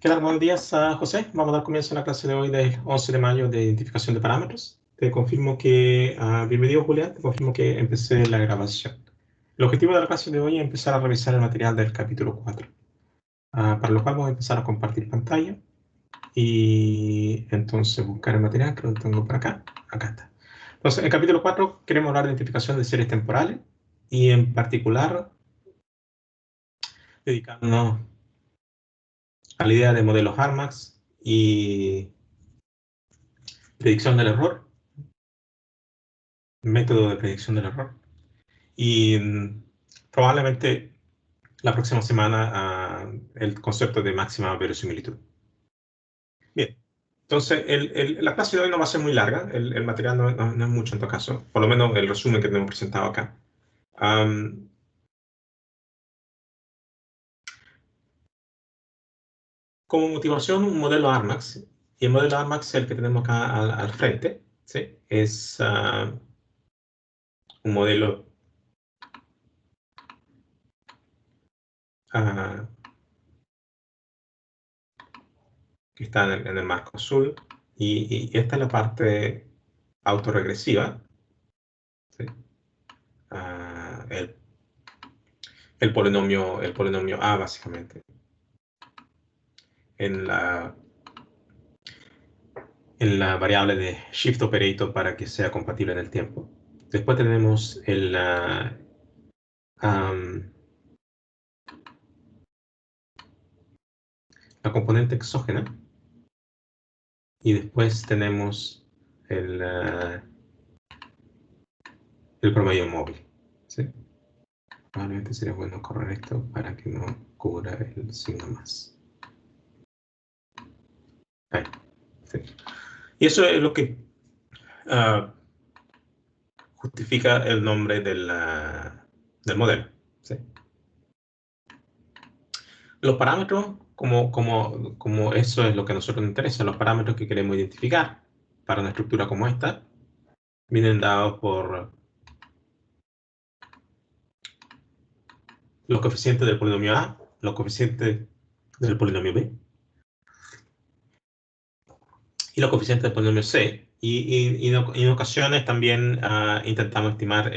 ¿Qué tal? Buenos días, José. Vamos a dar comienzo a la clase de hoy del 11 de mayo de identificación de parámetros. Te confirmo que, bienvenido Julián, te confirmo que empecé la grabación. El objetivo de la clase de hoy es empezar a revisar el material del capítulo 4, para lo cual vamos a empezar a compartir pantalla y entonces buscar el material que lo tengo por acá. Acá está. Entonces, en el capítulo 4 queremos hablar de identificación de series temporales y en particular dedicarnos a la idea de modelos Armax y predicción del error, método de predicción del error. Y probablemente la próxima semana el concepto de máxima verosimilitud. Bien, entonces la clase de hoy no va a ser muy larga, el material no es mucho en todo caso, por lo menos el resumen que tenemos presentado acá. Como motivación, un modelo Armax, y el modelo Armax, el que tenemos acá al frente, ¿sí? Es un modelo que está en el marco azul, y esta es la parte autorregresiva, ¿sí? El polinomio A, básicamente, en la variable de shift operator para que sea compatible en el tiempo. Después tenemos la componente exógena, y después tenemos el promedio móvil, ¿sí? Probablemente sería bueno correr esto para que no cubra el signo más. Ahí, sí. Y eso es lo que justifica el nombre del modelo, ¿sí? Los parámetros, como eso es lo que a nosotros nos interesa, los parámetros que queremos identificar para una estructura como esta, vienen dados por los coeficientes del polinomio A, los coeficientes del polinomio B, y los coeficientes del polinomio C, y en ocasiones también intentamos estimar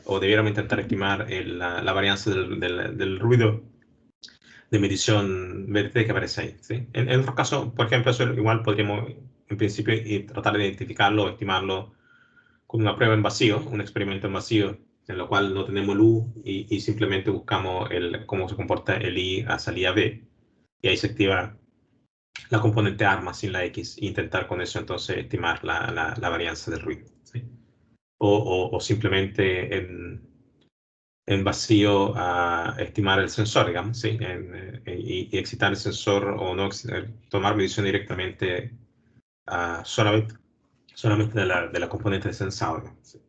o debiéramos intentar estimar la varianza del ruido de medición BT que aparece ahí, ¿sí? En otros casos, por ejemplo, eso igual podríamos en principio tratar de identificarlo o estimarlo con una prueba en vacío, un experimento en vacío, en lo cual no tenemos el U y simplemente buscamos cómo se comporta el I a salida B, y ahí se activa la componente arma sin la X, e intentar con eso entonces estimar la varianza del ruido, ¿sí? O simplemente en vacío a estimar el sensor, digamos, ¿sí? Y excitar el sensor o no, tomar medición directamente solamente de la componente de sensado, digamos, ¿sí?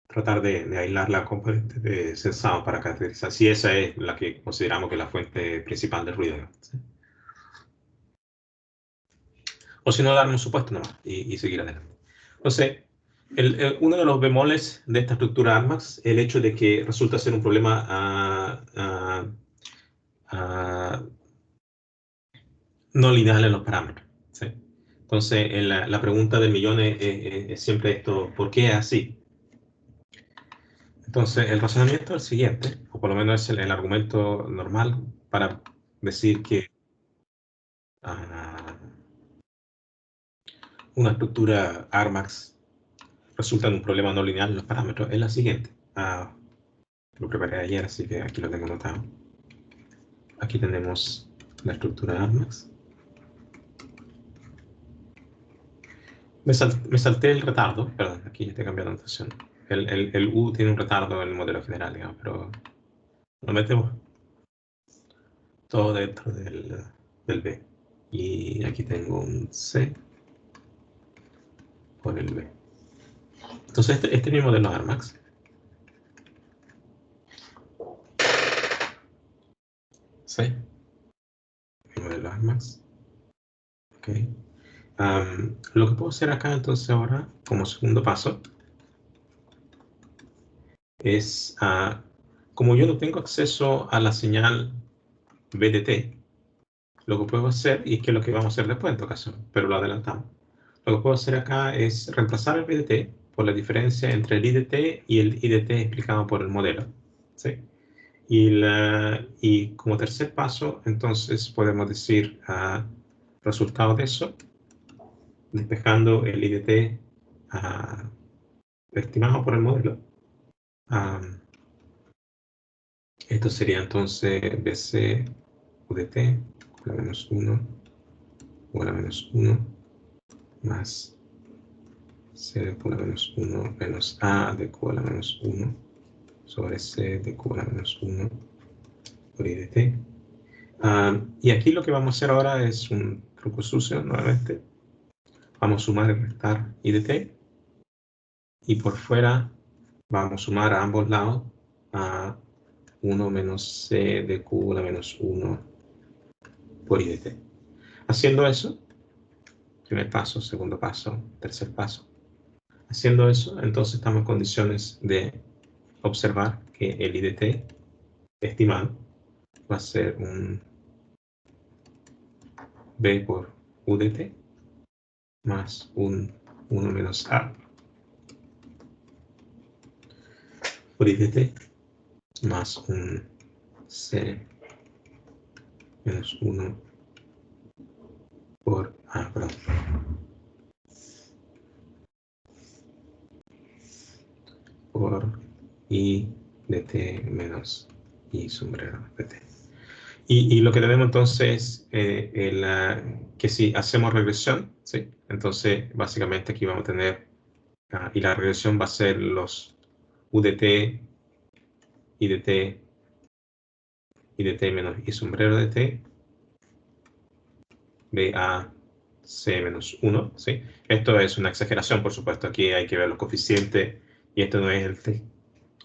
Tratar de aislar la componente de sensado para caracterizar si esa es la que consideramos que es la fuente principal del ruido, digamos, ¿sí? O si no, dar un supuesto nomás y seguir adelante. Entonces, uno de los bemoles de esta estructura Armax, el hecho de que resulta ser un problema no lineal en los parámetros, ¿sí? Entonces, la pregunta del millón es siempre esto: ¿por qué es así? Entonces, el razonamiento es el siguiente, o por lo menos es el argumento normal para decir que una estructura Armax resulta en un problema no lineal en los parámetros, es la siguiente. Lo preparé ayer, así que aquí lo tengo anotado. Aquí tenemos la estructura Armax. Me salté el retardo, perdón, aquí ya te he cambiado la notación. El U tiene un retardo en el modelo general, digamos, pero lo metemos todo dentro del del B. Y aquí tengo un C por el B. Entonces, este mismo de los Armax. C. Mismo de los Armax. Ok. Lo que puedo hacer acá, entonces, ahora, como segundo paso, es, como yo no tengo acceso a la señal BDT, lo que puedo hacer, y es que es lo que vamos a hacer después en todo caso, pero lo adelantamos. Lo que puedo hacer acá es reemplazar el BDT por la diferencia entre el IDT y el IDT explicado por el modelo. ¿Sí? Y como tercer paso, entonces podemos decir resultado de eso, despejando el IDT estimado por el modelo. Esto sería entonces BC UDT, q a la menos 1, q a la menos 1, más C de q a la menos 1 menos A de q a la menos 1 sobre C de q a la menos 1 por IDT. Y aquí lo que vamos a hacer ahora es un truco sucio nuevamente. Vamos a sumar y restar IDT. Y por fuera vamos a sumar a ambos lados a 1 menos C de q a la menos 1 por IDT. Haciendo eso, primer paso, segundo paso, tercer paso. Haciendo eso, entonces estamos en condiciones de observar que el IDT estimado va a ser un B por UDT más un 1 menos A por IDT más un C menos 1 por A, perdón. Por I de T menos I sombrero de T. Y lo que tenemos entonces es que si hacemos regresión, ¿sí? Entonces básicamente aquí vamos a tener, y la regresión va a ser los UDT, IDT, IDT menos I sombrero de T, BAC menos 1, ¿sí? Esto es una exageración, por supuesto, aquí hay que ver los coeficientes, y esto no es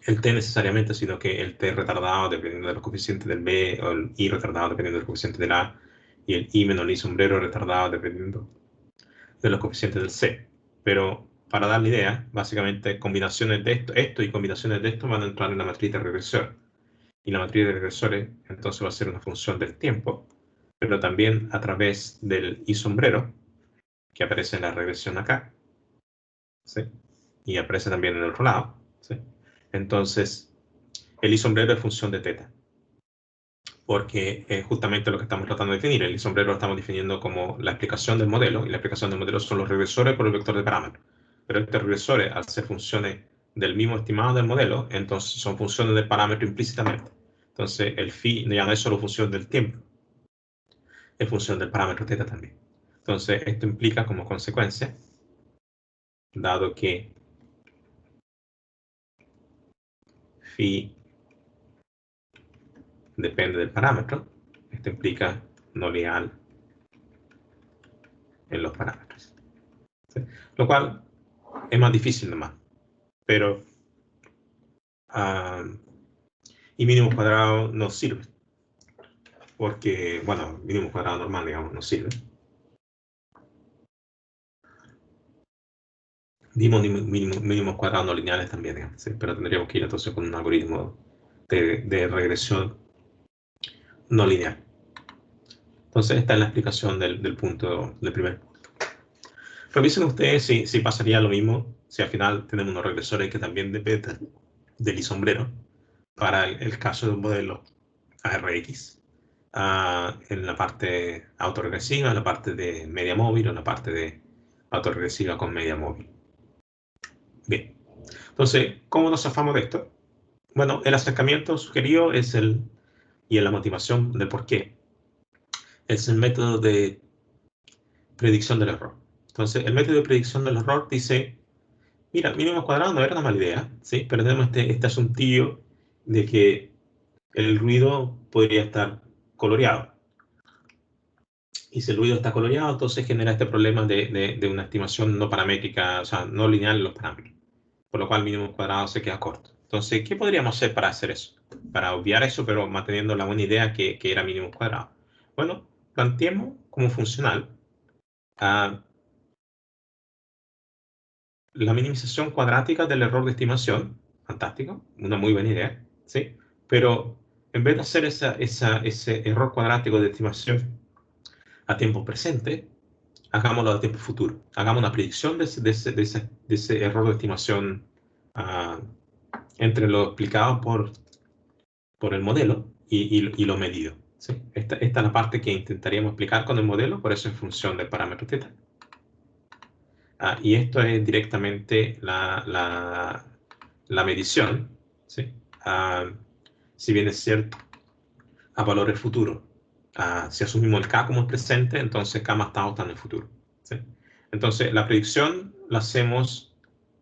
el T necesariamente, sino que el T retardado dependiendo de los coeficientes del B, o el I retardado dependiendo del coeficiente del A, y el I menos I sombrero retardado dependiendo de los coeficientes del C. Pero para dar la idea, básicamente combinaciones de esto y combinaciones de esto van a entrar en la matriz de regresión. Y la matriz de regresores entonces va a ser una función del tiempo, pero también a través del I sombrero, que aparece en la regresión acá, ¿sí? Y aparece también en el otro lado, ¿sí? Entonces, el I sombrero es función de teta, porque es justamente lo que estamos tratando de definir. El I sombrero lo estamos definiendo como la explicación del modelo, y la explicación del modelo son los regresores por el vector de parámetros. Pero estos regresores, al ser funciones del mismo estimado del modelo, entonces son funciones del parámetro implícitamente. Entonces, el phi ya no es solo función del tiempo, es función del parámetro teta también. Entonces, esto implica como consecuencia, dado que phi depende del parámetro, esto implica no lineal en los parámetros. ¿Sí? Lo cual es más difícil nomás, pero y mínimo cuadrado no sirve, porque, bueno, mínimo cuadrado normal, digamos, no sirve. Dimos mínimos cuadrados no lineales también, digamos, ¿sí? Pero tendríamos que ir entonces con un algoritmo de regresión no lineal. Entonces, esta es la explicación del primer punto. Revisen ustedes si pasaría lo mismo, si al final tenemos unos regresores que también dependen del I-sombrero, para el caso de un modelo ARX, en la parte autorregresiva, en la parte de media móvil o en la parte de autorregresiva con media móvil. Bien, entonces, ¿cómo nos zafamos de esto? Bueno, el acercamiento sugerido es y la motivación del por qué, es el método de predicción del error. Entonces, el método de predicción del error dice, mira, mínimo cuadrado no era una mala idea, ¿sí? Pero tenemos este asuntillo de que el ruido podría estar coloreado. Y si el ruido está coloreado, entonces genera este problema de una estimación no paramétrica, o sea, no lineal en los parámetros. Por lo cual el mínimo cuadrado se queda corto. Entonces, ¿qué podríamos hacer para hacer eso? Para obviar eso, pero manteniendo la buena idea que era mínimo cuadrado. Bueno, planteemos como funcional la minimización cuadrática del error de estimación. Fantástico, una muy buena idea, ¿sí? Pero en vez de hacer ese error cuadrático de estimación a tiempo presente, hagámoslo a tiempo futuro. Hagamos una predicción de ese error de estimación entre lo explicado por el modelo y lo medido. ¿Sí? Esta es la parte que intentaríamos explicar con el modelo, por eso es función del parámetro θ. Y esto es directamente la medición, ¿sí? Si bien es cierto, a valores futuros. Si asumimos el K como el presente, entonces K más tau está en el futuro. ¿Sí? Entonces, la predicción la hacemos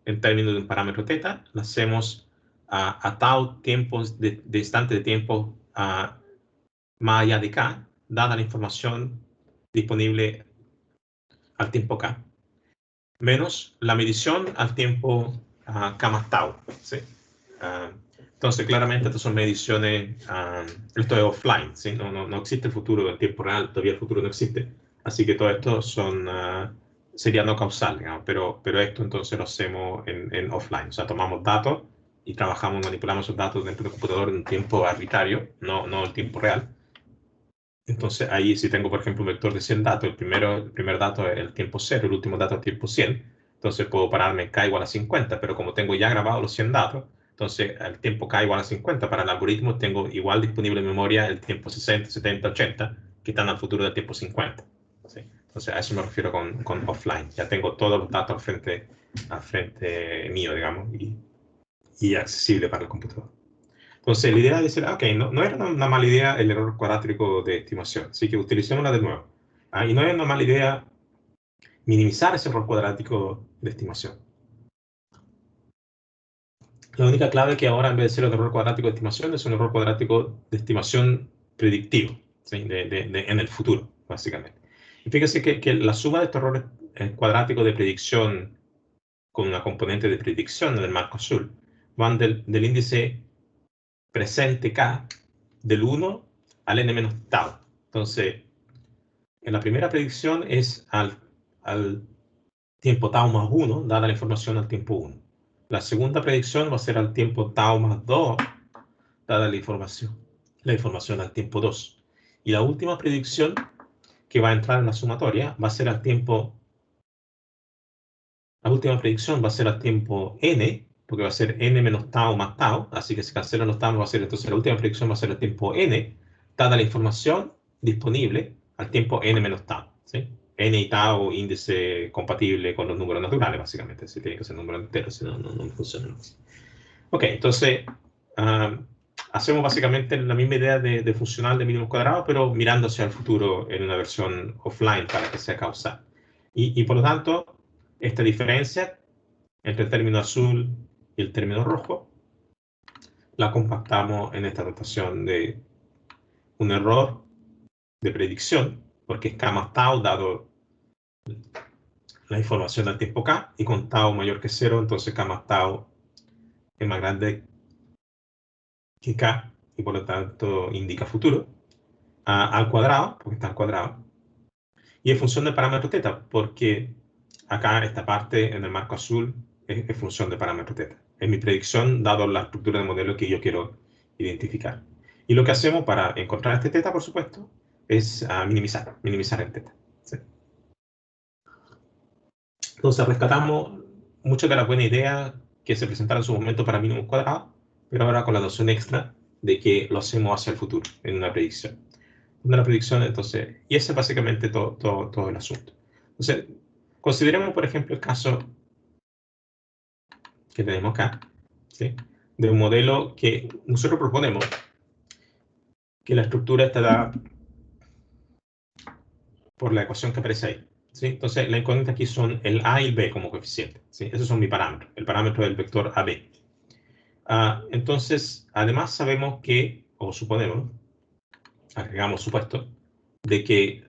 en términos de un parámetro θ, la hacemos a tau tiempos de instante de tiempo más allá de K, dada la información disponible al tiempo K, menos la medición al tiempo K más tau. ¿Sí? Entonces, claramente, estas son mediciones, esto es offline, ¿sí? No existe el futuro en tiempo real, todavía el futuro no existe. Así que todo esto sería no causal, digamos, pero esto entonces lo hacemos en offline. O sea, tomamos datos y trabajamos, manipulamos esos datos dentro del computador en un tiempo arbitrario, no el tiempo real. Entonces, ahí si tengo, por ejemplo, un vector de 100 datos, el primer dato es el tiempo 0, el último dato es el tiempo 100. Entonces, puedo pararme en K igual a 50, pero como tengo ya grabado los 100 datos, entonces el tiempo K igual a 50. Para el algoritmo tengo igual disponible en memoria el tiempo 60, 70, 80, que están al futuro del tiempo 50. ¿Sí? Entonces, a eso me refiero con offline. Ya tengo todos los datos al frente mío, digamos, y accesible para el computador. Entonces, la idea es decir, ok, no era una mala idea el error cuadrático de estimación, así que utilicémosla de nuevo. Y no es una mala idea minimizar ese error cuadrático de estimación. La única clave es que ahora, en vez de ser un error cuadrático de estimación, es un error cuadrático de estimación predictivo, ¿sí? En el futuro, básicamente. Y fíjese que la suma de estos errores cuadráticos de predicción con una componente de predicción en el marco azul van del índice presente K del 1 al n menos tau. Entonces, en la primera predicción es al tiempo tau más 1, dada la información al tiempo 1. La segunda predicción va a ser al tiempo tau más 2, dada la información al tiempo 2. Y la última predicción que va a entrar en la sumatoria va a ser al tiempo... La última predicción va a ser al tiempo n, porque va a ser n menos tau más tau, así que se cancelan los tau, va a ser entonces la última predicción va a ser el tiempo n, dada la información disponible al tiempo n menos tau. ¿Sí? N y tau, índice compatible con los números naturales, básicamente. Si tiene que ser número entero, si no, no funciona. Ok, entonces hacemos básicamente la misma idea de funcional de mínimos cuadrados, pero mirando hacia el futuro en una versión offline para que sea causal. Y por lo tanto, esta diferencia entre el término azul y el término rojo la compactamos en esta notación de un error de predicción, porque es K más tau dado la información al tiempo K, y con tau mayor que 0, entonces K más tau es más grande que K, y por lo tanto indica futuro, al cuadrado, porque está al cuadrado, y en función del parámetro θ, porque acá esta parte en el marco azul es función del parámetro θ. Es mi predicción dado la estructura de modelo que yo quiero identificar. Y lo que hacemos para encontrar este θ, por supuesto, es minimizar el θ. ¿Sí? Entonces rescatamos mucho de la buena idea que se presentara en su momento para mínimos cuadrados, pero ahora con la noción extra de que lo hacemos hacia el futuro, en una predicción. Una predicción, entonces, y ese es básicamente todo el asunto. Entonces, consideremos, por ejemplo, el caso que tenemos acá, ¿sí? De un modelo que nosotros proponemos que la estructura está dada por la ecuación que aparece ahí. ¿Sí? Entonces, la incógnita aquí son el A y el B como coeficiente. ¿Sí? Esos son mis parámetros, el parámetro del vector AB. Entonces, además sabemos que, o suponemos, agregamos supuesto, de que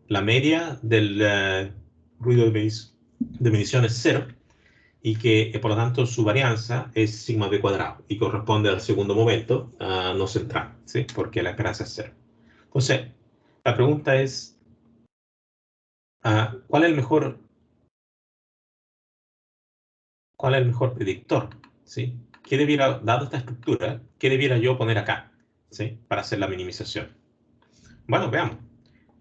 la media del ruido de medición es 0 y que por lo tanto su varianza es sigma b cuadrado y corresponde al segundo momento no central, ¿sí? Porque la esperanza es 0. Entonces, la pregunta es, ¿cuál es el mejor predictor? ¿Sí? ¿Qué debiera, dado esta estructura, qué debiera yo poner acá? ¿Sí? Para hacer la minimización. Bueno, veamos.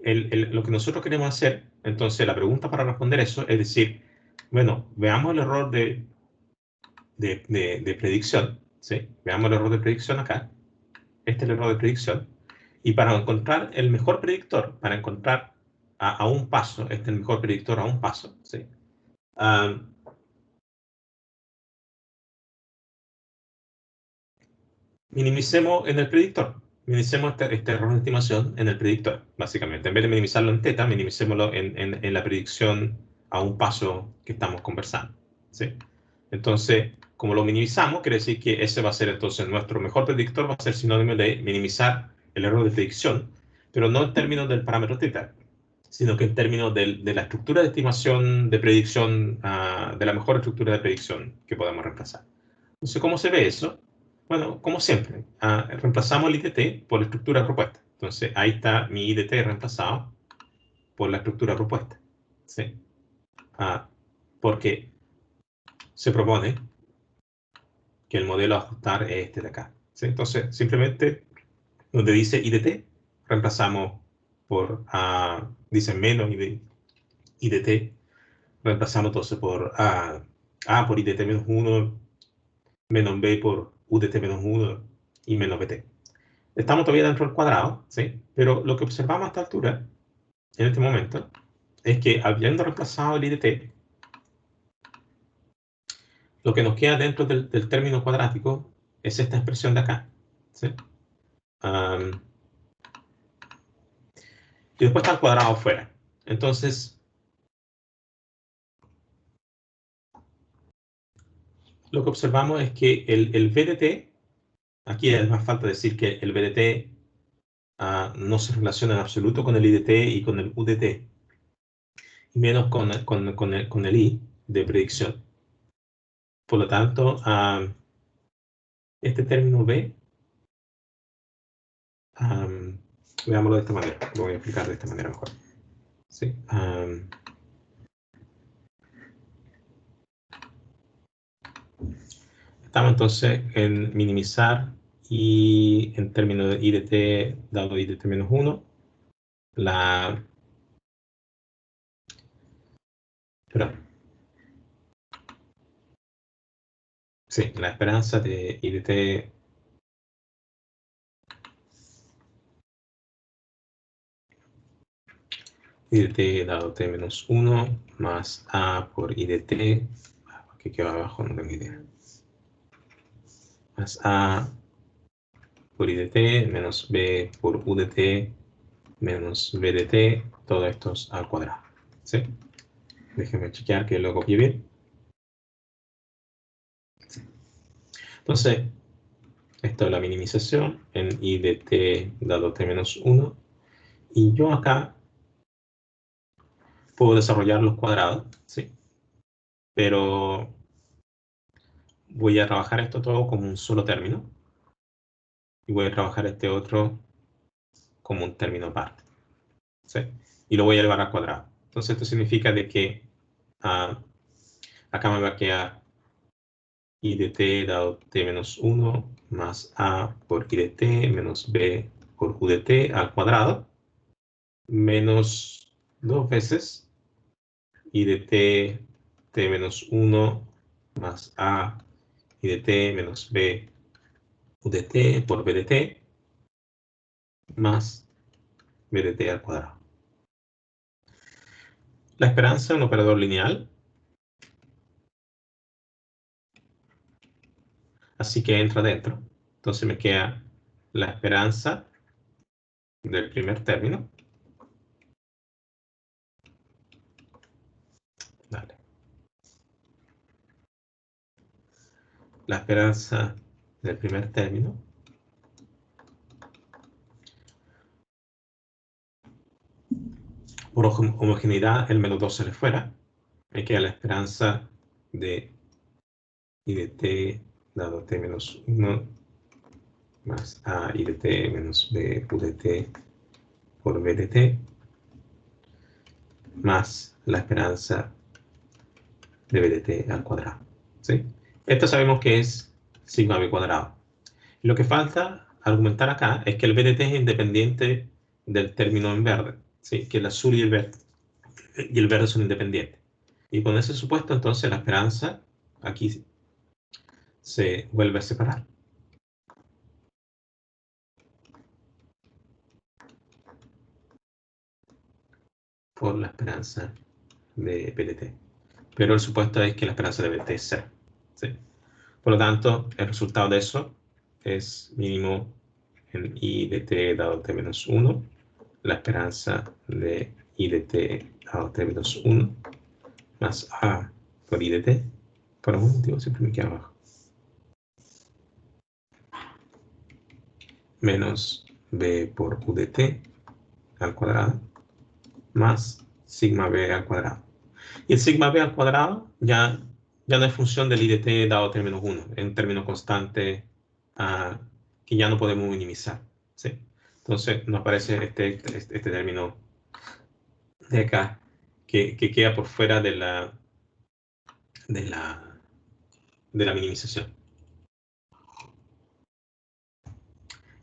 Lo que nosotros queremos hacer, entonces la pregunta para responder eso es decir, bueno, veamos el error de predicción, ¿sí? Veamos el error de predicción acá. Este es el error de predicción. Y para encontrar el mejor predictor, para encontrar a un paso, este es el mejor predictor a un paso, ¿sí? Minimicemos en el predictor. Minimicemos este error de estimación en el predictor, básicamente. En vez de minimizarlo en teta, minimicémoslo en la predicción a un paso que estamos conversando, ¿sí? Entonces, como lo minimizamos, quiere decir que ese va a ser entonces nuestro mejor predictor, va a ser sinónimo de minimizar el error de predicción, pero no en términos del parámetro teta, sino que en términos de la estructura de estimación de predicción, de la mejor estructura de predicción que podamos reemplazar. Entonces, ¿cómo se ve eso? Bueno, como siempre, reemplazamos el IDT por la estructura propuesta. Entonces, ahí está mi IDT reemplazado por la estructura propuesta, ¿sí? Porque se propone que el modelo a ajustar es este de acá, ¿sí? Entonces, simplemente, donde dice IDT, reemplazamos por, dice menos IDT, reemplazamos entonces por A por IDT menos 1, menos B por UDT menos 1 y menos BT. Estamos todavía dentro del cuadrado, ¿sí? Pero lo que observamos a esta altura, en este momento, es que habiendo reemplazado el IDT, lo que nos queda dentro del término cuadrático es esta expresión de acá, ¿sí? Y después está el cuadrado afuera. Entonces, lo que observamos es que el VDT, aquí es más falta decir que el VDT no se relaciona en absoluto con el IDT y con el UDT, y menos con el I de predicción. Por lo tanto, este término B, veámoslo de esta manera. Lo voy a explicar de esta manera mejor. ¿Sí? Estamos entonces en minimizar y en términos de IDT dado IDT menos 1, la esperanza de IDT dado T menos 1 más A por IDT, que queda abajo, no tengo idea, más A por IDT menos B por UDT menos BDT, todo esto es al cuadrado, ¿sí? Déjenme chequear que lo copié bien. Sí. Entonces, esto es la minimización en I de t dado t menos 1. Y yo acá puedo desarrollar los cuadrados, ¿sí? Pero voy a trabajar esto todo como un solo término. Y voy a trabajar este otro como un término aparte, ¿sí? Y lo voy a elevar al cuadrado. Entonces, esto significa de que acá me va a quedar I de t dado t menos 1 más a por I de t menos b por u de t al cuadrado menos 2 veces I de t menos 1 más a I de t menos b u de t por b de t más b de t al cuadrado. La esperanza es un operador lineal, así que entra dentro. Entonces me queda la esperanza del primer término. Dale. La esperanza del primer término por homogeneidad, el menos 2 sale fuera. Me queda la esperanza de I de t dado t menos 1 más a I de t menos b u de t por b de t más la esperanza de b de t al cuadrado. ¿Sí? Esto sabemos que es sigma b cuadrado. Lo que falta argumentar acá es que el b de t es independiente del término en verde, ¿sí? Que el azul y el verde son independientes. Y con ese supuesto, entonces, la esperanza aquí se vuelve a separar. Por la esperanza de b de t. Pero el supuesto es que la esperanza de b de t es 0. ¿Sí? Por lo tanto, el resultado de eso es mínimo en I de t dado t menos 1, la esperanza de I de t dado t menos 1, más A por I de t. Por algún motivo siempre me queda abajo. Menos B por U de t al cuadrado, más sigma B al cuadrado. Y el sigma B al cuadrado ya no es función del I de t dado t menos 1, es un término constante que ya no podemos minimizar. ¿Sí? Entonces nos aparece este término de acá que queda por fuera de la minimización.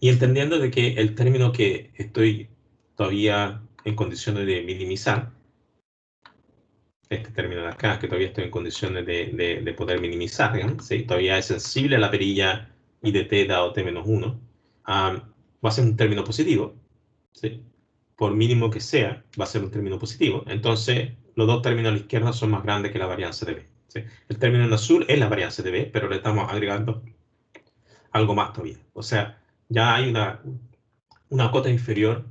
Y entendiendo de que el término que estoy todavía en condiciones de minimizar, este término de acá, que todavía estoy en condiciones de poder minimizar, ¿sí? Todavía es sensible a la perilla I de t dado t menos 1, va a ser un término positivo, ¿sí? Por mínimo que sea, va a ser un término positivo. Entonces, los dos términos a la izquierda son más grandes que la varianza de b. ¿Sí? El término en azul es la varianza de b, pero le estamos agregando algo más todavía. O sea, ya hay una cota inferior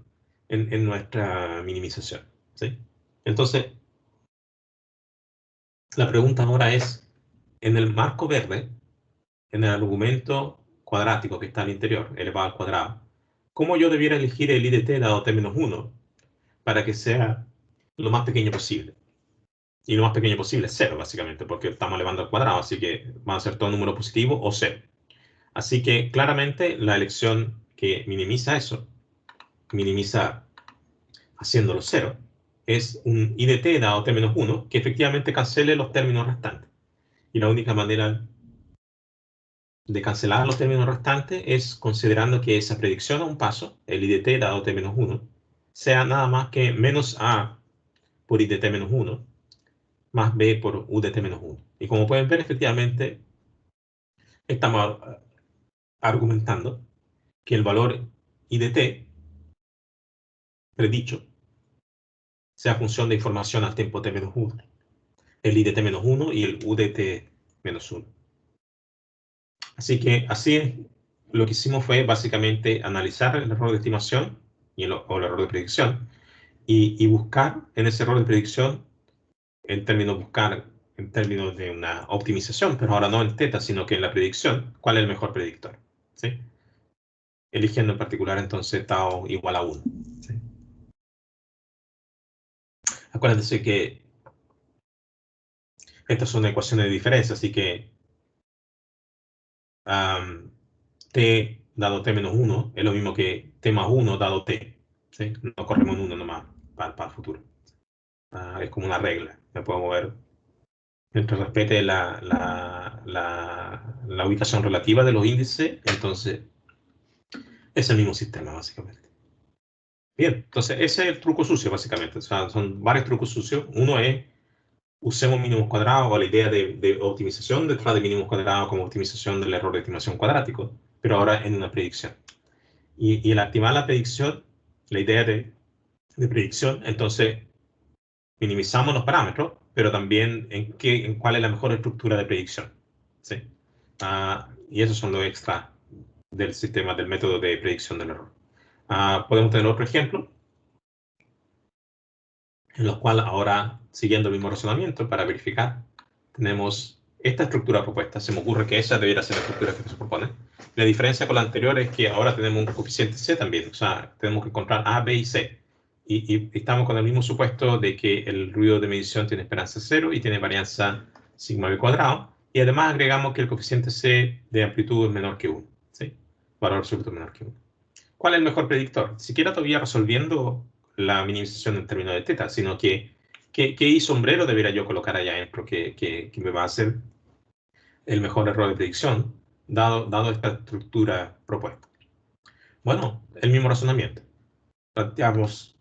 en nuestra minimización. ¿Sí? Entonces, la pregunta ahora es, en el marco verde, en el argumento cuadrático que está al interior, elevado al cuadrado, ¿cómo yo debiera elegir el I de t dado t menos 1 para que sea lo más pequeño posible? Y lo más pequeño posible es 0, básicamente, porque estamos elevando al cuadrado, así que van a ser todo número positivo o 0. Así que claramente la elección que minimiza eso, minimiza haciéndolo 0, es un I de t dado t menos 1 que efectivamente cancele los términos restantes. Y la única manera de cancelar los términos restantes es considerando que esa predicción a un paso, el I de t dado t menos 1, sea nada más que menos a por I de t menos 1 más b por u de t menos 1. Y como pueden ver, efectivamente, estamos argumentando que el valor I de t predicho sea función de información al tiempo t menos 1. El I de t menos 1 y el u de t menos 1. Así que así lo que hicimos fue básicamente analizar el error de estimación o el error de predicción y buscar en ese error de predicción, en términos de una optimización, pero ahora no en θ, sino que en la predicción, cuál es el mejor predictor. ¿Sí? Eligiendo en particular entonces tau igual a 1. ¿Sí? Acuérdense que estas son ecuaciones de diferencia, así que t dado t menos 1 es lo mismo que t más 1 dado t. ¿Sí? No corremos en 1 nomás para el futuro. Es como una regla. Me puedo mover mientras respete la ubicación relativa de los índices, entonces es el mismo sistema, básicamente. Bien, entonces ese es el truco sucio, básicamente. O sea, son varios trucos sucios. Uno es, usemos mínimos cuadrados, o la idea de optimización detrás de mínimos cuadrados como optimización del error de estimación cuadrático, pero ahora en una predicción. Y al activar la predicción, la idea de predicción, entonces minimizamos los parámetros, pero también en cuál es la mejor estructura de predicción. ¿Sí? Y esos son los extras del sistema, del método de predicción del error. Podemos tener otro ejemplo, en los cuales ahora, siguiendo el mismo razonamiento, para verificar, tenemos esta estructura propuesta. Se me ocurre que esa debería ser la estructura que se propone. La diferencia con la anterior es que ahora tenemos un coeficiente C también, o sea, tenemos que encontrar A, B y C. y estamos con el mismo supuesto de que el ruido de medición tiene esperanza 0 y tiene varianza sigma b cuadrado. Y además agregamos que el coeficiente C de amplitud es menor que 1. ¿Sí? Valor absoluto menor que 1. ¿Cuál es el mejor predictor? Ni siquiera todavía resolviendo la minimización en términos de teta, sino que ¿qué sombrero debería yo colocar allá adentro que me va a hacer el mejor error de predicción, dado esta estructura propuesta? Bueno, el mismo razonamiento. Planteamos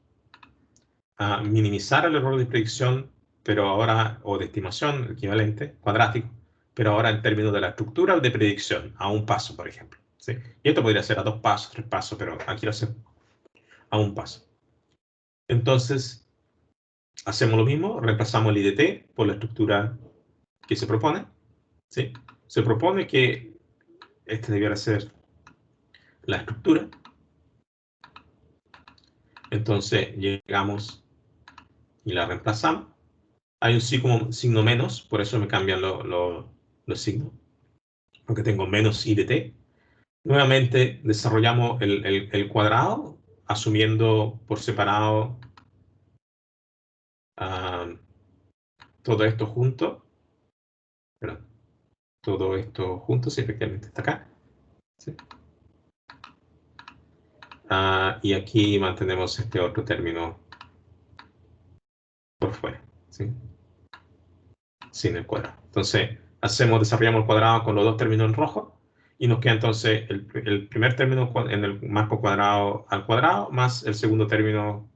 a minimizar el error de predicción, pero ahora, o de estimación equivalente, cuadrático, pero ahora en términos de la estructura de predicción, a un paso, por ejemplo. ¿Sí? Y esto podría ser a 2 pasos, 3 pasos, pero aquí lo hacemos a un paso. Entonces, hacemos lo mismo, reemplazamos el IDT por la estructura que se propone. ¿Sí? Se propone que este debiera ser la estructura. Entonces, llegamos y la reemplazamos. Hay un signo menos, por eso me cambian los signos, porque tengo menos IDT. Nuevamente desarrollamos el cuadrado, asumiendo por separado todo esto junto. Perdón, todo esto junto, sí, efectivamente está acá. ¿Sí? Y aquí mantenemos este otro término por fuera, ¿sí? Sin el cuadrado. Entonces, desarrollamos el cuadrado con los dos términos en rojo y nos queda entonces el primer término en el marco cuadrado al cuadrado más el segundo término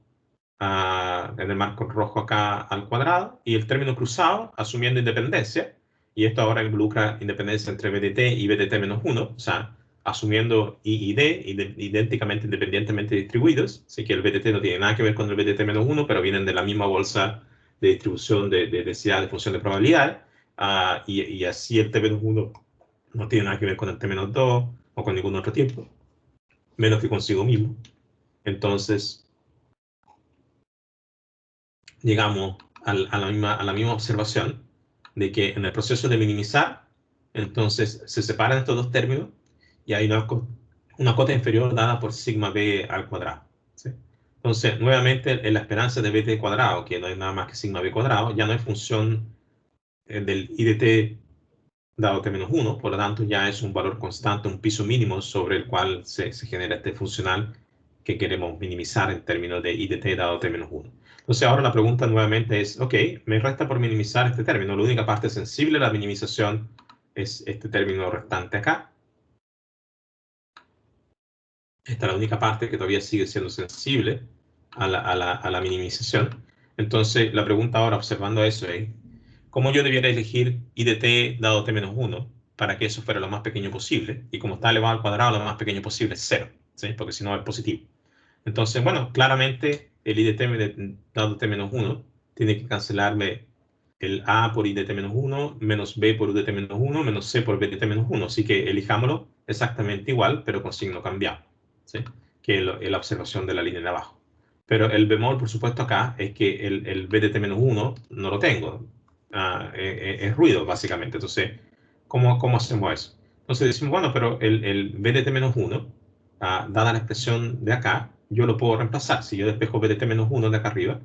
en el marco rojo acá al cuadrado y el término cruzado asumiendo independencia, y esto ahora involucra independencia entre BDT y BDT menos 1, o sea, asumiendo I y D idénticamente independientemente distribuidos, así que el BDT no tiene nada que ver con el BDT menos 1, pero vienen de la misma bolsa de distribución de densidad de función de probabilidad, y así el T menos 1 no tiene nada que ver con el T menos 2 o con ningún otro tiempo, menos que consigo mismo. Entonces, llegamos a la misma observación de que en el proceso de minimizar, entonces se separan estos dos términos y hay una cota inferior dada por sigma b al cuadrado. ¿Sí? Entonces, nuevamente, en la esperanza de bt cuadrado, que no es nada más que sigma b cuadrado, ya no es función del IDT dado t menos 1, por lo tanto ya es un valor constante, un piso mínimo sobre el cual se genera este funcional que queremos minimizar en términos de IDT dado t menos 1. Entonces ahora la pregunta nuevamente es, ok, me resta por minimizar este término. La única parte sensible de la minimización es este término restante acá. Esta es la única parte que todavía sigue siendo sensible a la minimización. Entonces la pregunta ahora, observando eso, es, ¿cómo yo debiera elegir IDT dado t menos 1 para que eso fuera lo más pequeño posible? Y como está elevado al cuadrado, lo más pequeño posible es 0, ¿sí? Porque si no es positivo. Entonces, bueno, claramente el IDT dado t menos 1 tiene que cancelarme el A por IDT menos 1, menos B por UDT menos 1, menos C por BDT menos 1. Así que elijámoslo exactamente igual, pero con signo cambiado, ¿sí? Que es la observación de la línea de abajo. Pero el bemol, por supuesto, acá es que el BDT menos 1 no lo tengo. Es ruido, básicamente. Entonces, ¿cómo hacemos eso? Entonces decimos, bueno, pero el BDT menos 1, dada la expresión de acá, yo lo puedo reemplazar. Si yo despejo BDT menos 1 de acá arriba,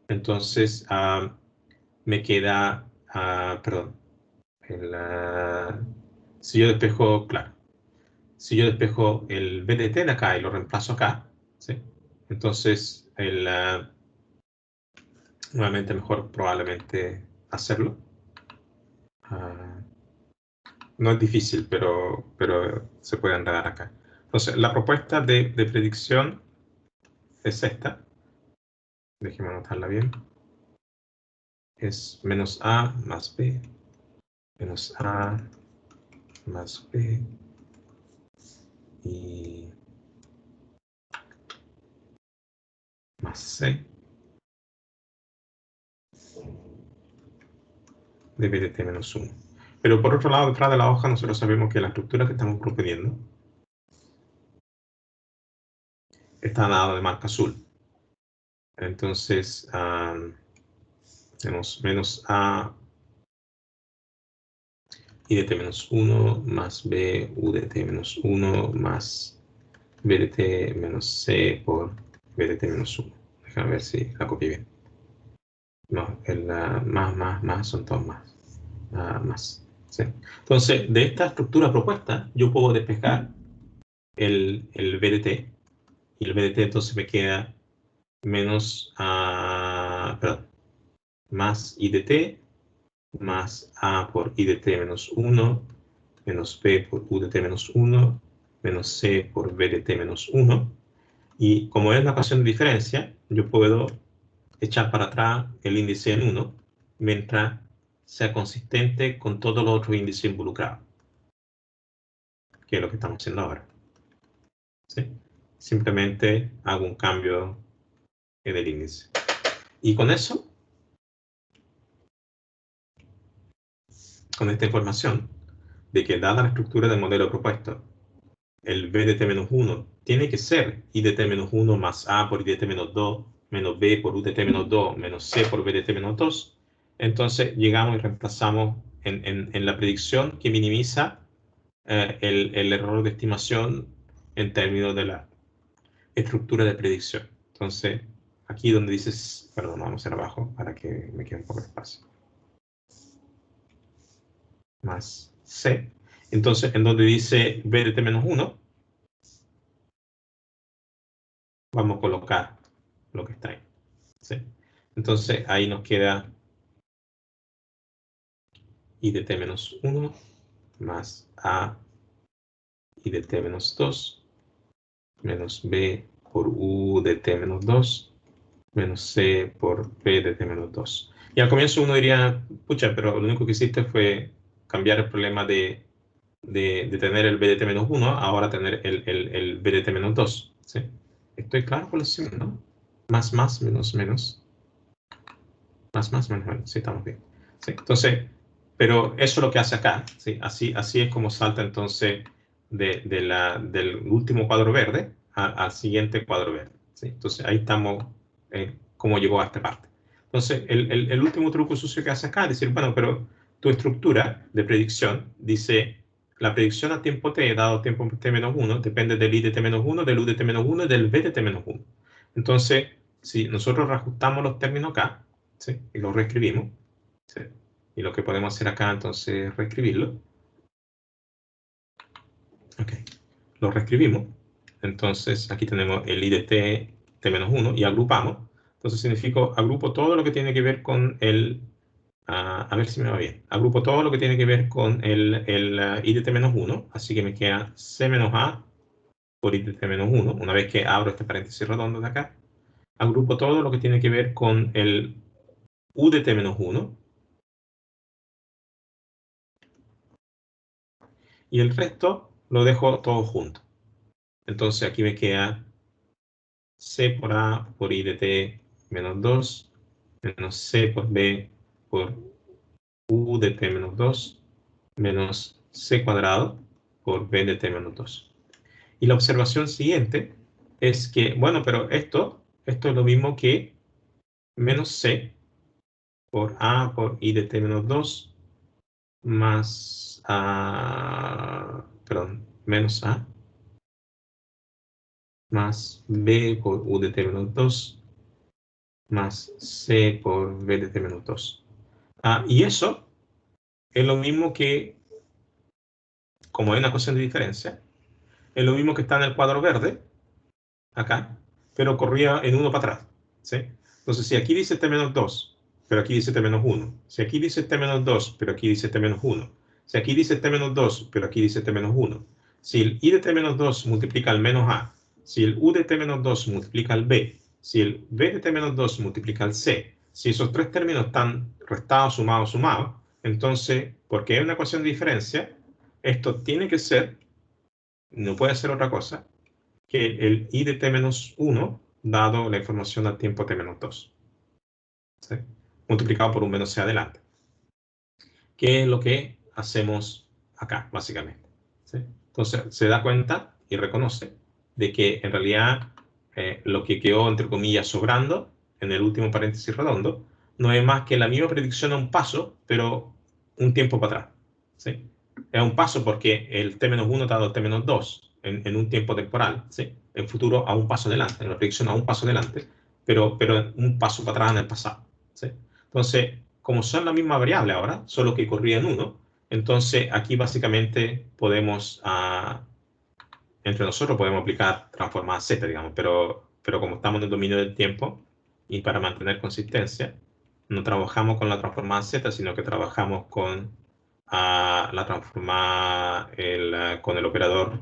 entonces me queda, perdón, si yo despejo, claro, si yo despejo el BDT de acá y lo reemplazo acá, ¿sí? Entonces, nuevamente mejor probablemente hacerlo. No es difícil, pero se puede enredar acá. Entonces, la propuesta de predicción es esta. Déjeme anotarla bien. Es menos A más B, menos A más B y más C de BDT menos 1. Pero por otro lado, detrás de la hoja, nosotros sabemos que la estructura que estamos proponiendo está dada de marca azul. Entonces, tenemos menos A IDT menos 1 más B UDT menos 1 más BDT menos C por BDT menos 1. Déjame ver si la copié bien. No, más son todos más. ¿Sí? Entonces, de esta estructura propuesta, yo puedo despejar el BDT, y el BDT entonces me queda menos, más IDT, más A por IDT menos 1, menos B por UDT menos 1, menos C por BDT menos 1. Y como es una ecuación de diferencia, yo puedo echar para atrás el índice en 1, mientras sea consistente con todos los otros índices involucrados, que es lo que estamos haciendo ahora. ¿Sí? Simplemente hago un cambio en el índice. Y con eso, con esta información, de que dada la estructura del modelo propuesto, el BDT-1 tiene que ser IDT-1 más A por IDT-2, menos B por UDT-2, menos C por BDT-2. Entonces llegamos y reemplazamos en la predicción que minimiza el error de estimación en términos de la estructura de predicción. Entonces, aquí donde dices, perdón, vamos a hacer abajo para que me quede un poco de espacio. Más C. Entonces, en donde dice BDT-1, vamos a colocar lo que está ahí. ¿Sí? Entonces, ahí nos queda IDT-1 más A IDT-2 menos B por UDT-2 menos C por BDT-2. Y al comienzo uno diría, pucha, pero lo único que hiciste fue cambiar el problema de tener el BDT-1, ahora tener el BDT-2. ¿Sí? Estoy claro con la sesión, ¿no? Más, menos, menos. Más, menos. Sí, estamos bien. ¿Sí? Entonces, pero eso es lo que hace acá. ¿Sí? Así es como salta entonces del último cuadro verde al siguiente cuadro verde. ¿Sí? Entonces, ahí estamos, cómo llegó a esta parte. Entonces, el último truco sucio que hace acá es decir, bueno, pero tu estructura de predicción dice, la predicción a tiempo t, dado tiempo t-1, depende del IDT-1, del UDT-1 y del BDT-1. Entonces, si nosotros reajustamos los términos acá, ¿sí? Y lo reescribimos, ¿sí? Y lo que podemos hacer acá, entonces, es reescribirlo. Ok, lo reescribimos. Entonces, aquí tenemos el IDT T-1 y agrupamos. Entonces, significa, agrupo todo lo que tiene que ver con el... a ver si me va bien. Agrupo todo lo que tiene que ver con el IDT-1, así que me queda C-A por IDT-1, una vez que abro este paréntesis redondo de acá. Agrupo todo lo que tiene que ver con el UDT-1, y el resto lo dejo todo junto. Entonces aquí me queda C por A por IDT menos 2, menos C por B por UDT menos 2, menos C cuadrado por BDT menos 2. Y la observación siguiente es que, bueno, pero esto es lo mismo que menos C por A por IDT menos 2 más menos A más B por UDT menos 2 más C por BDT menos 2. Y eso es lo mismo que, como hay una ecuación de diferencia, es lo mismo que está en el cuadro verde, acá, pero corría en uno para atrás. ¿Sí? Entonces, si aquí dice T menos 2, pero aquí dice T menos 1, si aquí dice T menos 2, pero aquí dice T menos 1, si aquí dice T menos 2, pero aquí dice T menos 1, si el I de T menos 2 multiplica al menos A, si el U de T menos 2 multiplica al B, si el B de T menos 2 multiplica al C, si esos tres términos están restados, sumados, entonces, porque es una ecuación de diferencia, esto tiene que ser, no puede ser otra cosa, que el I de T-1 dado la información al tiempo T-2. ¿Sí? Multiplicado por un menos C adelante. ¿Qué es lo que hacemos acá, básicamente? ¿Sí? Entonces, se da cuenta y reconoce de que en realidad lo que quedó, entre comillas, sobrando en el último paréntesis redondo no es más que la misma predicción a un paso, pero un tiempo para atrás. ¿Sí? Es un paso porque el T-1 dado el T-2 en un tiempo temporal, ¿sí? En futuro a un paso adelante, en la predicción a un paso adelante, pero un paso para atrás en el pasado, ¿sí? Entonces, como son la misma variable ahora, solo que corría en 1, entonces aquí básicamente podemos, entre nosotros podemos aplicar transformada z, digamos, pero como estamos en el dominio del tiempo y para mantener consistencia, no trabajamos con la transformada z, sino que trabajamos con la transformada con el operador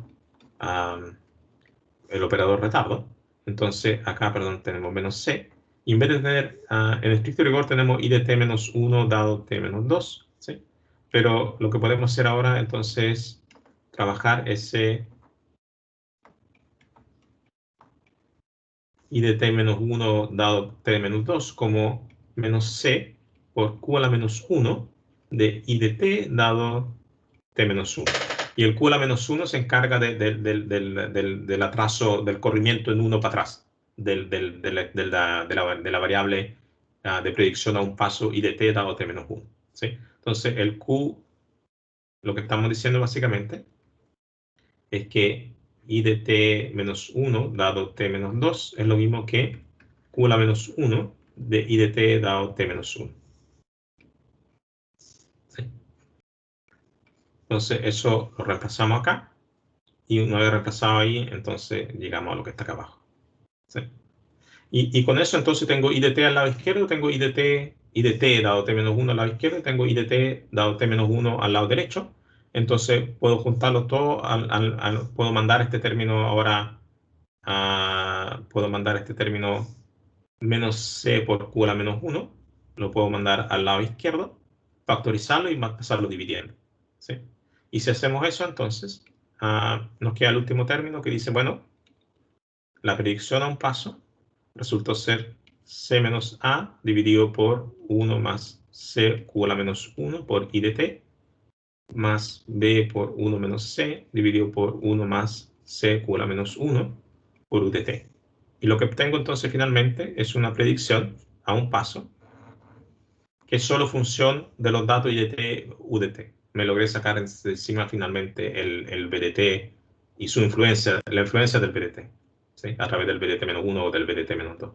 retardo. Entonces acá, perdón, tenemos menos c. Y en vez de tener, en estricto rigor tenemos i de t menos 1 dado t menos 2, ¿sí? Pero lo que podemos hacer ahora entonces es trabajar ese i de t menos 1 dado t menos 2 como menos c por q a la menos 1 de i de t dado t menos 1. Y el q a la menos 1 se encarga del atraso, del corrimiento en 1 para atrás, de la variable de predicción a un paso i de t dado t menos 1. ¿Sí? Entonces, el q, lo que estamos diciendo básicamente, es que i de t menos 1 dado t menos 2 es lo mismo que q a la menos 1 de i de t dado t menos 1. ¿Sí? Entonces, eso lo reemplazamos acá. Y una vez reemplazado ahí, entonces llegamos a lo que está acá abajo. ¿Sí? Y con eso entonces tengo i de t al lado izquierdo, tengo i de t dado t menos 1 al lado izquierdo, y tengo i de t dado t menos 1 al lado derecho. Entonces puedo juntarlo todo, puedo mandar este término ahora, puedo mandar este término menos c por q a la menos 1, lo puedo mandar al lado izquierdo, factorizarlo y pasarlo dividiendo. ¿Sí? Y si hacemos eso, entonces nos queda el último término que dice, bueno, la predicción a un paso resultó ser c menos a dividido por 1 más c q a la menos 1 por i de t, más b por 1 menos c dividido por 1 más c q a la menos 1 por u de t. Y lo que obtengo entonces finalmente es una predicción a un paso que es solo función de los datos i de t, u de t. Me logré sacar encima finalmente el BDT y su influencia, la influencia del BDT, ¿sí? A través del BDT-1 o del BDT-2.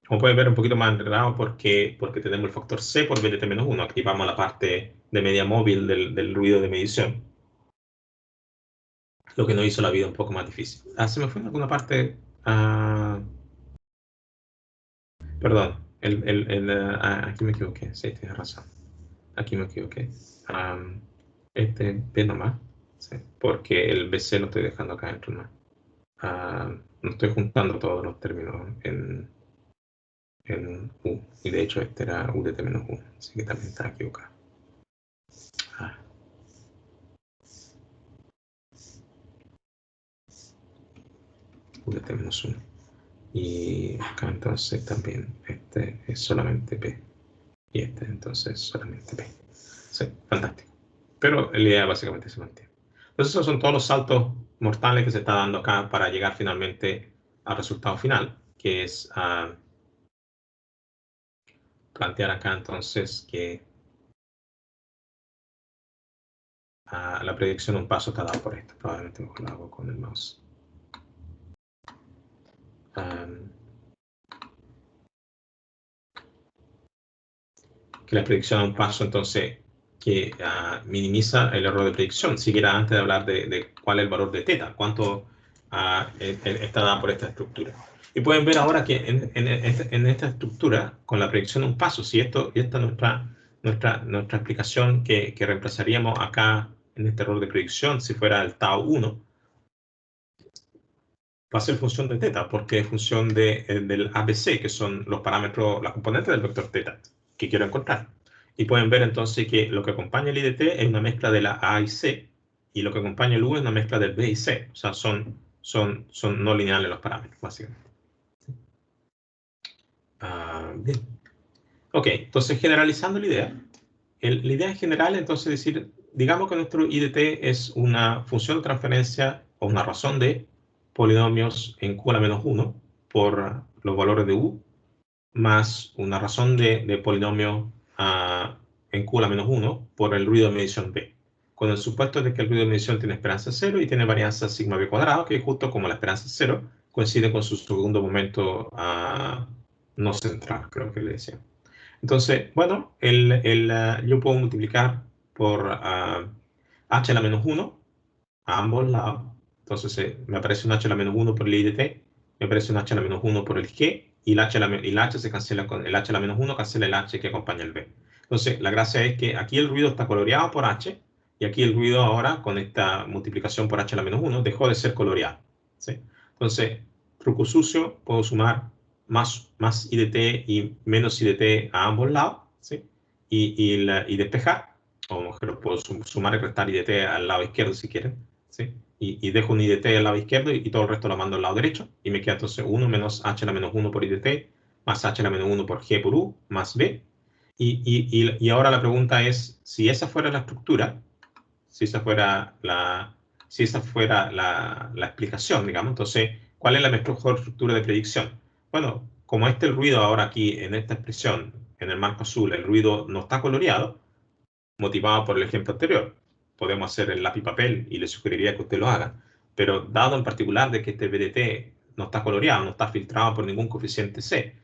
Como pueden ver, un poquito más enredado porque tenemos el factor C por BDT-1. Aquí vamos a la parte de media móvil del ruido de medición, lo que nos hizo la vida un poco más difícil. Se me fue en alguna parte. Perdón, aquí me equivoqué. Sí, tienes razón. Aquí me equivoqué. Este B nomás, ¿sí? Porque el BC lo estoy dejando acá dentro nomás. No estoy juntando todos los términos en U. Y de hecho este era U de T menos 1, así que también está equivocado. U de T menos 1. Y acá entonces también este es solamente P. Y este entonces solamente P. Sí, fantástico. Pero la idea básicamente se mantiene. Entonces esos son todos los saltos mortales que se está dando acá para llegar finalmente al resultado final, que es plantear acá entonces que la predicción de un paso está dada por esto. Probablemente mejor lo hago con el mouse. Que la predicción de un paso entonces que minimiza el error de predicción, siquiera antes de hablar de cuál es el valor de θ, cuánto está dada por esta estructura. Y pueden ver ahora que en esta estructura, con la predicción de un paso, si esta es nuestra explicación que reemplazaríamos acá en este error de predicción, si fuera el tau 1, va a ser función de θ, porque es función del ABC, que son los parámetros, las componentes del vector θ, que quiero encontrar. Y pueden ver entonces que lo que acompaña el i de t es una mezcla de la A y C, y lo que acompaña el U es una mezcla del B y C. O sea, son no lineales los parámetros, básicamente. Bien. Ok, entonces generalizando la idea. La idea en general, entonces, es decir, digamos que nuestro i de t es una función de transferencia o una razón de polinomios en q a la menos 1 por los valores de u, más una razón de polinomio en q a la menos 1 por el ruido de medición b, con el supuesto de que el ruido de medición tiene esperanza 0 y tiene varianza sigma b cuadrado, que es justo como la esperanza 0 coincide con su segundo momento no central, creo que le decía. Entonces, bueno, yo puedo multiplicar por h a la menos 1 a ambos lados. Entonces me aparece un h a la menos 1 por el i de t, me aparece un h a la menos 1 por el g, y el h se cancela con el h a la menos 1, cancela el h que acompaña el b. Entonces, la gracia es que aquí el ruido está coloreado por h, y aquí el ruido ahora, con esta multiplicación por h a la menos 1, dejó de ser coloreado, ¿sí? Entonces, truco sucio, puedo sumar más i de t y menos i de t a ambos lados, ¿sí? Y despejar, o mejor, puedo sumar y restar i de t al lado izquierdo si quieren, ¿sí? Y dejo un i de t al lado izquierdo y todo el resto lo mando al lado derecho, y me queda entonces 1 menos h a la menos 1 por i de t, más h a la menos 1 por g por u, más b. Y ahora la pregunta es, si esa fuera la estructura, si esa fuera la explicación, digamos, entonces, ¿cuál es la mejor estructura de predicción? Bueno, como el ruido ahora aquí, en esta expresión, en el marco azul, el ruido no está coloreado, motivado por el ejemplo anterior. Podemos hacer el lápiz papel y le sugeriría que usted lo haga. Pero dado en particular de que este BDT no está coloreado, no está filtrado por ningún coeficiente C,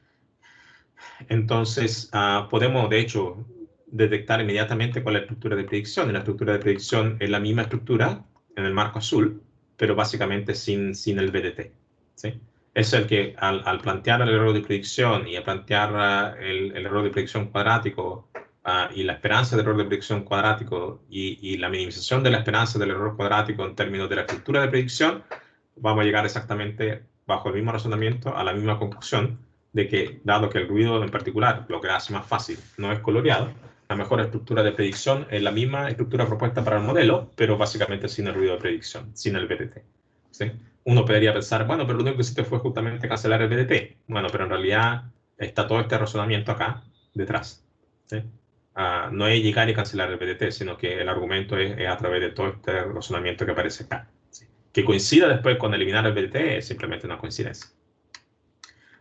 entonces podemos, de hecho, detectar inmediatamente cuál es la estructura de predicción. Y la estructura de predicción es la misma estructura en el marco azul, pero básicamente sin el BDT, ¿sí? Es el que al plantear el error de predicción y a plantear el error de predicción cuadrático y la esperanza del error de predicción cuadrático y la minimización de la esperanza del error cuadrático en términos de la estructura de predicción, vamos a llegar exactamente, bajo el mismo razonamiento, a la misma conclusión de que, dado que el ruido en particular, lo que hace más fácil, no es coloreado, la mejor estructura de predicción es la misma estructura propuesta para el modelo, pero básicamente sin el ruido de predicción, sin el BDT, ¿sí? Uno podría pensar, bueno, pero lo único que hiciste fue justamente cancelar el BDT. Bueno, pero en realidad está todo este razonamiento acá detrás, ¿sí? No es llegar y cancelar el BDT, sino que el argumento es a través de todo este razonamiento que aparece acá, ¿sí? Que coincida después con eliminar el BDT es simplemente una coincidencia.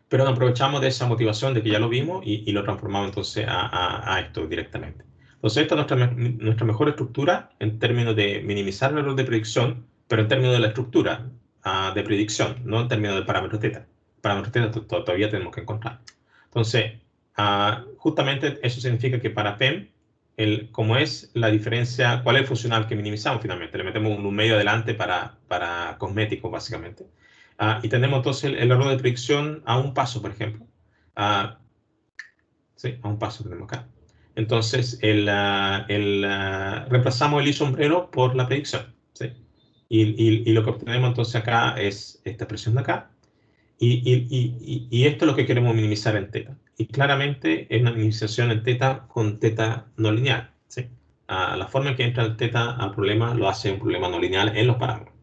Pero nos aprovechamos de esa motivación de que ya lo vimos y lo transformamos entonces a esto directamente. Entonces, esta es nuestra mejor estructura en términos de minimizar el error de predicción, pero en términos de la estructura de predicción, no en términos del parámetro θ. Parámetro θ todavía tenemos que encontrar. Entonces, justamente eso significa que para PEM, como es la diferencia, ¿cuál es el funcional que minimizamos finalmente? Le metemos un medio adelante para cosméticos, básicamente. Y tenemos entonces el error de predicción a un paso, por ejemplo. Sí, a un paso tenemos acá. Entonces, reemplazamos el i sombrero por la predicción, ¿sí? Y lo que obtenemos entonces acá es esta expresión de acá. Y esto es lo que queremos minimizar en θ. Y claramente es una minimización en θ con θ no lineal, ¿sí? La forma en que entra el θ al problema lo hace un problema no lineal en los parámetros.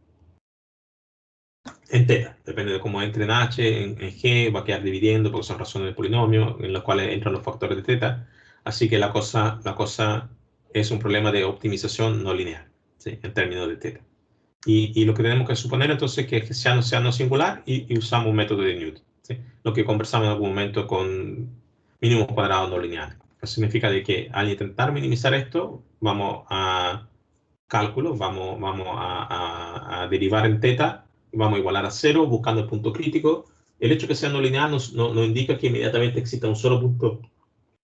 En θ, depende de cómo entre en h, en g, va a quedar dividiendo porque son razones de polinomio en los cuales entran los factores de θ. Así que la cosa es un problema de optimización no lineal, ¿sí? En términos de θ. Y lo que tenemos que suponer entonces es que el hessiano sea no singular y usamos un método de Newton, ¿sí? Lo que conversamos en algún momento con mínimos cuadrados no lineales. Eso significa de que al intentar minimizar esto, vamos a cálculo, vamos a derivar en θ, vamos a igualar a 0 buscando el punto crítico. El hecho de que sea no lineal no indica que inmediatamente exista un solo punto,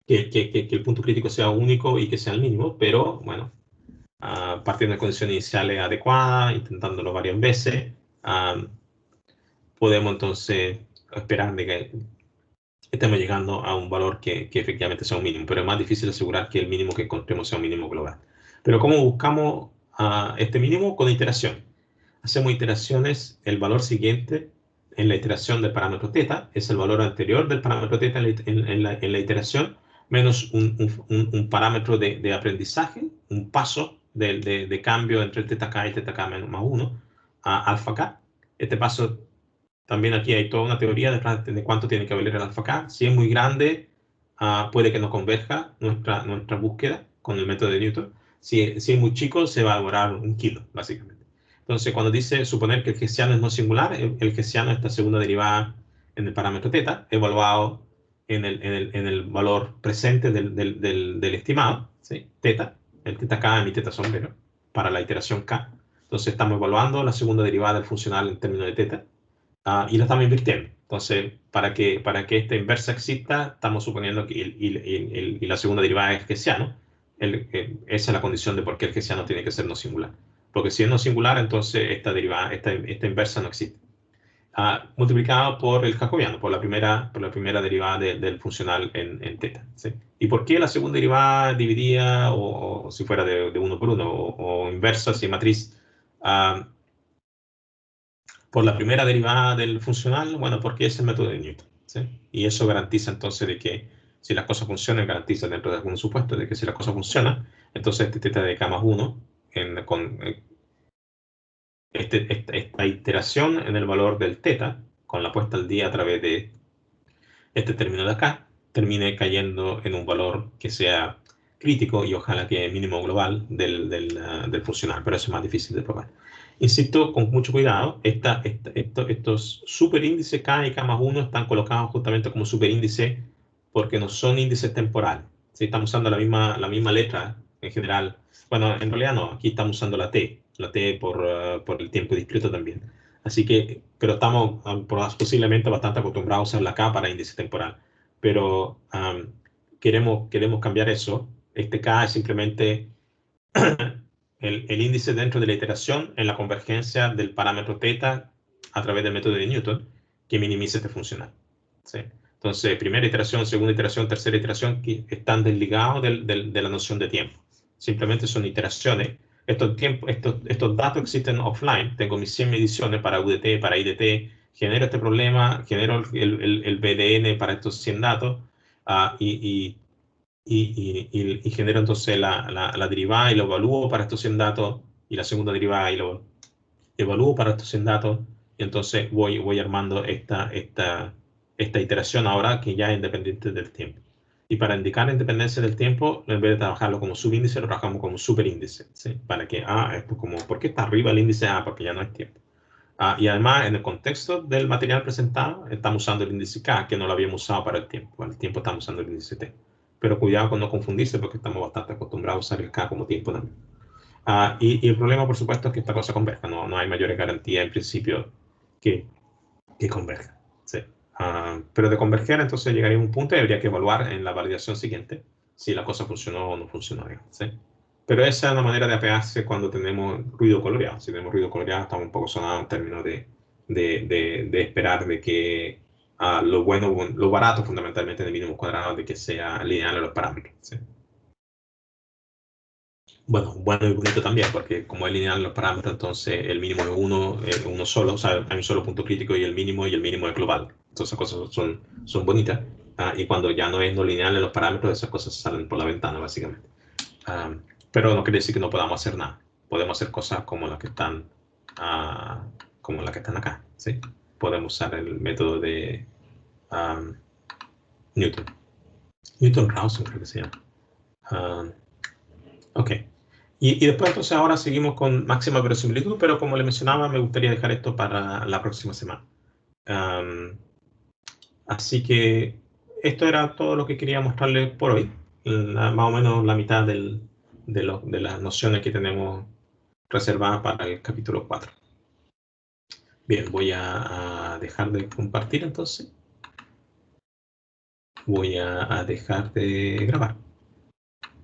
que el punto crítico sea único y que sea el mínimo, pero bueno, partiendo de condiciones iniciales adecuadas, intentándolo varias veces, podemos entonces esperar de que estemos llegando a un valor que efectivamente sea un mínimo, pero es más difícil asegurar que el mínimo que encontremos sea un mínimo global. Pero ¿cómo buscamos este mínimo? Con iteración. Hacemos iteraciones, el valor siguiente en la iteración del parámetro θ es el valor anterior del parámetro θ en la iteración, menos un parámetro de aprendizaje, un paso de cambio entre θk y θk menos más 1 a alfa k. Este paso, también aquí hay toda una teoría de cuánto tiene que valer el alfa k. Si es muy grande, puede que no converja nuestra búsqueda con el método de Newton. Si es muy chico, se va a demorar 1 kilo, básicamente. Entonces, cuando dice suponer que el hessiano es no singular, el hessiano es esta segunda derivada en el parámetro θ, evaluado en el valor presente del estimado, ¿sí? θ, el θk es mi θ sombrero, para la iteración k. Entonces, estamos evaluando la segunda derivada del funcional en términos de θ. y la estamos invirtiendo. Entonces, para que esta inversa exista, estamos suponiendo que y la segunda derivada es hessiano. Esa es la condición de por qué el hessiano tiene que ser no singular. Porque si es no singular, entonces esta derivada, esta inversa no existe. Multiplicado por el jacobiano, por la primera derivada del funcional en teta. ¿Sí? ¿Y por qué la segunda derivada dividida, o si fuera de uno por uno, o inversa, si matriz, por la primera derivada del funcional? Bueno, porque es el método de Newton. ¿Sí? Y eso garantiza entonces de que si las cosas funcionan, garantiza dentro de algún supuesto de que si las cosas funcionan, entonces este teta de k más 1 con esta iteración en el valor del teta, con la puesta al día a través de este término de acá, termine cayendo en un valor que sea crítico y ojalá que mínimo global del funcional, pero eso es más difícil de probar. Insisto, con mucho cuidado, estos superíndices K y K más 1 están colocados justamente como superíndice porque no son índices temporales. ¿Sí? Estamos usando la misma letra en general. Bueno, en realidad no, aquí estamos usando la T por el tiempo discreto también. Así que, pero estamos posiblemente bastante acostumbrados a usar la K para índice temporal. Pero queremos cambiar eso. Este K es simplemente el índice dentro de la iteración en la convergencia del parámetro teta a través del método de Newton que minimiza este funcional. ¿Sí? Entonces, primera iteración, segunda iteración, tercera iteración, que están desligados de la noción de tiempo. Simplemente son iteraciones. Estos datos existen offline. Tengo mis 100 mediciones para UDT, para IDT. Genero este problema, genero el BDN para estos 100 datos y genero entonces la derivada y lo evalúo para estos 100 datos y la segunda derivada y lo evalúo para estos 100 datos y entonces voy armando esta iteración ahora que ya es independiente del tiempo. Y para indicar la independencia del tiempo, en vez de trabajarlo como subíndice, lo trabajamos como superíndice. ¿Sí? Para que, esto como, ¿por qué está arriba el índice A? Porque ya no es tiempo. Y además, en el contexto del material presentado, estamos usando el índice K, que no lo habíamos usado para el tiempo. Para el tiempo estamos usando el índice T. Pero cuidado con no confundirse, porque estamos bastante acostumbrados a usar el K como tiempo también. Y el problema, por supuesto, es que esta cosa converja. No hay mayores garantías en principio que converja. Sí. Pero de converger, entonces llegaría a un punto y habría que evaluar en la validación siguiente si la cosa funcionó o no funcionó. ¿Sí? Pero esa es una manera de apearse cuando tenemos ruido coloreado. Si tenemos ruido coloreado, estamos un poco sonados en términos de esperar de que lo barato fundamentalmente de mínimos cuadrados, de que sea lineal a los parámetros. ¿Sí? Bueno, bueno y bonito también, porque como es lineal los parámetros, entonces el mínimo es uno solo, o sea, hay un solo punto crítico y el mínimo es global. Entonces esas cosas son bonitas. Y cuando ya no es no lineal en los parámetros, esas cosas salen por la ventana, básicamente. Pero no quiere decir que no podamos hacer nada. Podemos hacer cosas como las que están, acá. ¿Sí? Podemos usar el método de Newton. Newton-Raphson creo que se llama. Ok. Y después, entonces, ahora seguimos con máxima verosimilitud, pero como le mencionaba, me gustaría dejar esto para la próxima semana. Así que esto era todo lo que quería mostrarles por hoy. Más o menos la mitad de las nociones que tenemos reservadas para el capítulo 4. Bien, voy a dejar de compartir entonces. Voy a dejar de grabar.